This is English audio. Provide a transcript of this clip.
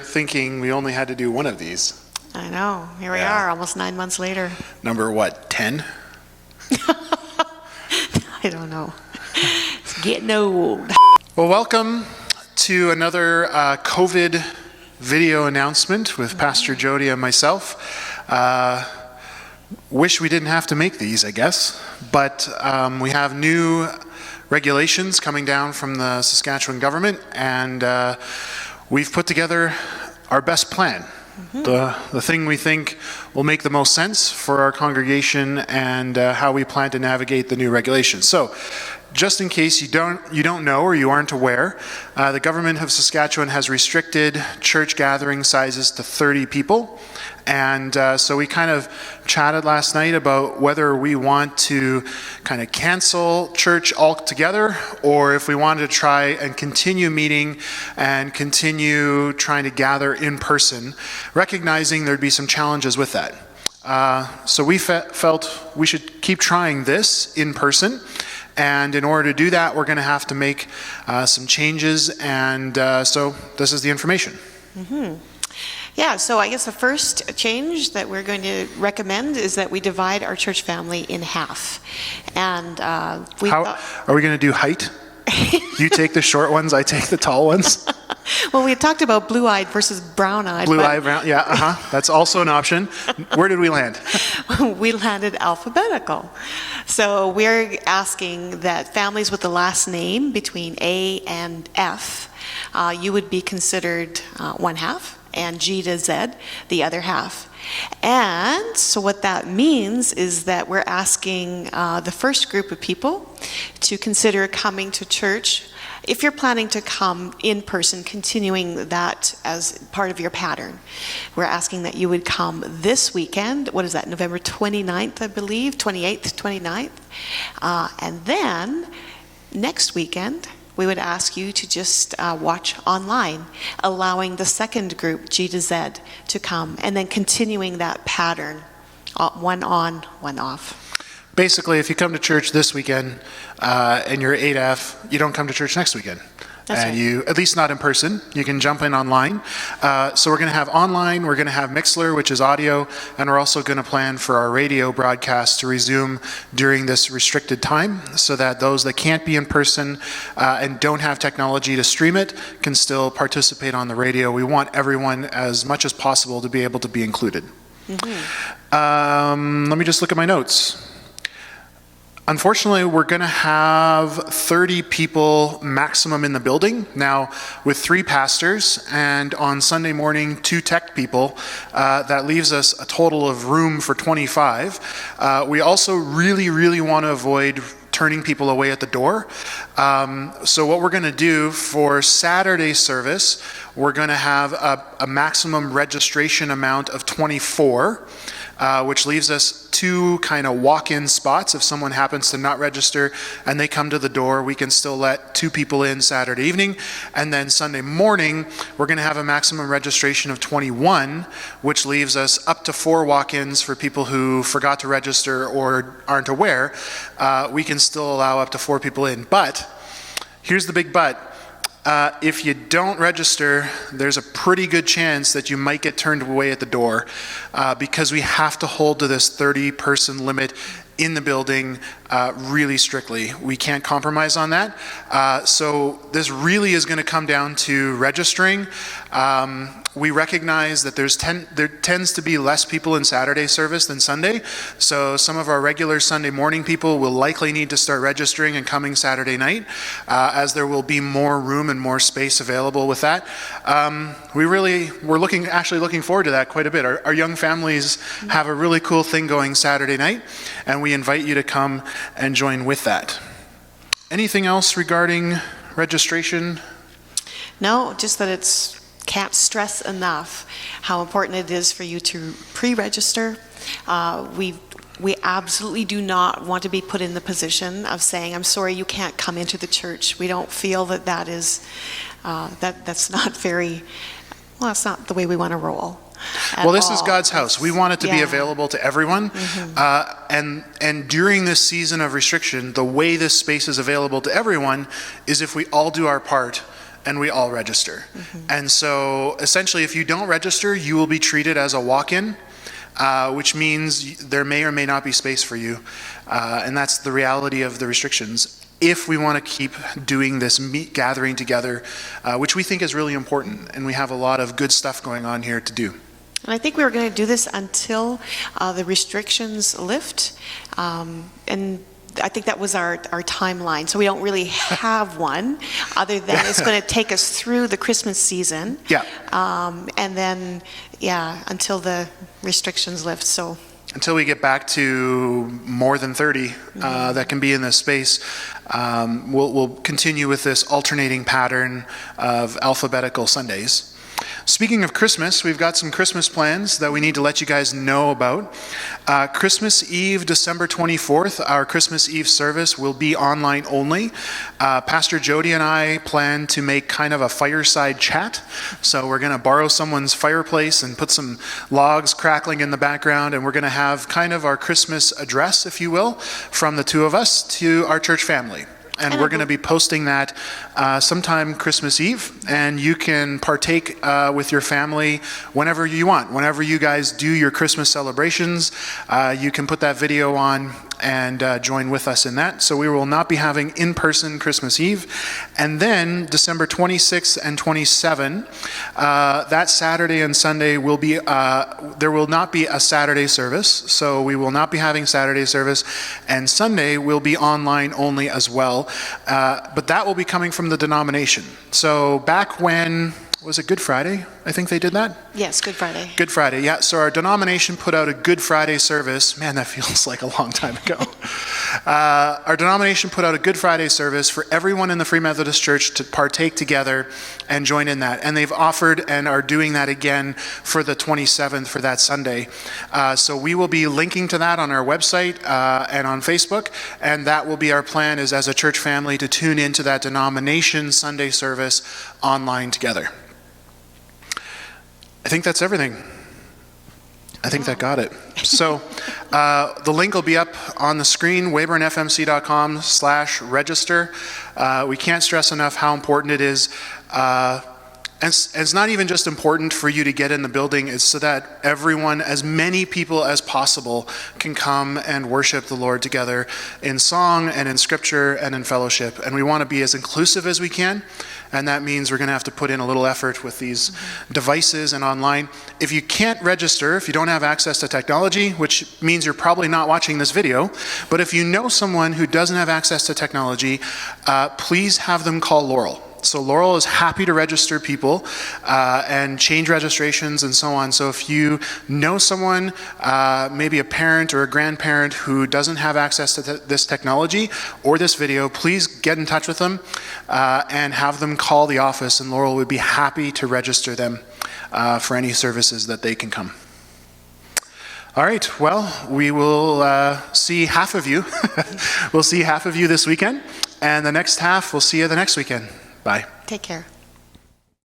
thinking we only had to do one of these. I know. Here we are, almost 9 months later. Number what, 10? I don't know. It's getting old. Well, welcome to another COVID video announcement with Pastor Jody and myself. Wish we didn't have to make these, I guess, but we have new regulations coming down from the Saskatchewan government, and we've put together our best plan. The thing we think will make the most sense for our congregation and how we plan to navigate the new regulations. So, just in case you don't know or you aren't aware, the government of Saskatchewan has restricted church gathering sizes to 30 people. And so we kind of chatted last night about whether we want to kind of cancel church altogether, or if we wanted to try and continue meeting and continue trying to gather in person, recognizing there'd be some challenges with that. So we felt we should keep trying this in person. And in order to do that, we're going to have to make some changes, and so this is the information. Yeah, so I guess the first change that we're going to recommend is that we divide our church family in half. And are we going to do height? You take the short ones, I take the tall ones. Well, we had talked about blue-eyed versus brown-eyed. Blue-eyed, brown, yeah, That's also an option. Where did we land? We landed alphabetical. So we're asking that families with the last name between A and F, you would be considered one half, and G to Z, the other half. And so what that means is that we're asking the first group of people to consider coming to church. If you're planning to come in person, continuing that as part of your pattern, we're asking that you would come this weekend. What is that, November 29th, I believe, 28th, 29th. And then next weekend, we would ask you to just watch online, allowing the second group, G to Z, to come, and then continuing that pattern, one on, one off. Basically, if you come to church this weekend and you're 8F, you don't come to church next weekend. That's right. You, at least not in person, you can jump in online. So we're going to have online, we're going to have Mixler, which is audio, and we're also going to plan for our radio broadcast to resume during this restricted time, so that those that can't be in person and don't have technology to stream it can still participate on the radio. We want everyone as much as possible to be able to be included. Let me just look at my notes. Unfortunately, we're going to have 30 people maximum in the building. Now, with 3 pastors and on Sunday morning 2 tech people, that leaves us a total of room for 25. We also really want to avoid turning people away at the door. So what we're going to do for Saturday service, we're going to have a maximum registration amount of 24. Which leaves us 2 kind of walk-in spots. If someone happens to not register and they come to the door, we can still let 2 people in Saturday evening. And then Sunday morning, we're going to have a maximum registration of 21, which leaves us up to 4 walk-ins for people who forgot to register or aren't aware. We can still allow up to 4 people in. But here's the big but. If you don't register, there's a pretty good chance that you might get turned away at the door because we have to hold to this 30-person limit in the building really strictly. We can't compromise on that. So this really is going to come down to registering. We recognize that there tends to be less people in Saturday service than Sunday, so some of our regular Sunday morning people will likely need to start registering and coming Saturday night, as there will be more room and more space available with that. We're actually looking forward to that quite a bit. Our young families have a really cool thing going Saturday night, and we invite you to come and join with that. Anything else regarding registration? No, just that can't stress enough how important it is for you to pre-register. We absolutely do not want to be put in the position of saying, I'm sorry, you can't come into the church. We don't feel that is, that's not that's not the way we want to roll. Well, this is God's house. We want it to be available to everyone. And during this season of restriction, the way this space is available to everyone is if we all do our part and we all register. And so essentially, if you don't register, you will be treated as a walk-in, which means there may or may not be space for you. And that's the reality of the restrictions. If we want to keep doing this gathering together, which we think is really important, and we have a lot of good stuff going on here to do. And I think we were going to do this until the restrictions lift. And I think that was our timeline. So we don't really have one other than it's going to take us through the Christmas season. Yeah. And then, until the restrictions lift. So until we get back to more than 30 that can be in this space, we'll continue with this alternating pattern of alphabetical Sundays. Speaking of Christmas, we've got some Christmas plans that we need to let you guys know about. Christmas Eve, December 24th, our Christmas Eve service will be online only. Pastor Jody and I plan to make kind of a fireside chat. So we're going to borrow someone's fireplace and put some logs crackling in the background, and we're going to have kind of our Christmas address, if you will, from the two of us to our church family. And we're going to be posting that sometime Christmas Eve, and you can partake with your family whenever you want. Whenever you guys do your Christmas celebrations, you can put that video on and join with us in that. So we will not be having in-person Christmas Eve. And then December 26th and 27th, that Saturday and Sunday will be, there will not be a Saturday service. So we will not be having Saturday service, and Sunday will be online only as well. But that will be coming from the denomination. So back when, was it Good Friday? I think they did that? yes, Good Friday. Good Friday, yeah. So our denomination put out a Good Friday service. Man, that feels like a long time ago. Our denomination put out a Good Friday service for everyone in the Free Methodist Church to partake together and join in that. And they've offered and are doing that again for the 27th for that Sunday. So we will be linking to that on our website and on Facebook. And that will be our plan, is as a church family to tune into that denomination Sunday service online together. I think that's everything. I think that got it. So the link will be up on the screen, weyburnfmc.com/register. We can't stress enough how important it is. And it's not even just important for you to get in the building, it's so that everyone, as many people as possible, can come and worship the Lord together in song and in scripture and in fellowship. And we want to be as inclusive as we can, and that means we're going to have to put in a little effort with these devices and online. If you can't register, if you don't have access to technology, which means you're probably not watching this video, but if you know someone who doesn't have access to technology, please have them call Laurel. So Laurel is happy to register people and change registrations and so on. So if you know someone, maybe a parent or a grandparent who doesn't have access to this technology or this video, please get in touch with them and have them call the office, and Laurel would be happy to register them for any services that they can come. All right, well, we will see half of you. We'll see half of you this weekend, and the next half, we'll see you the next weekend. Bye. Take care.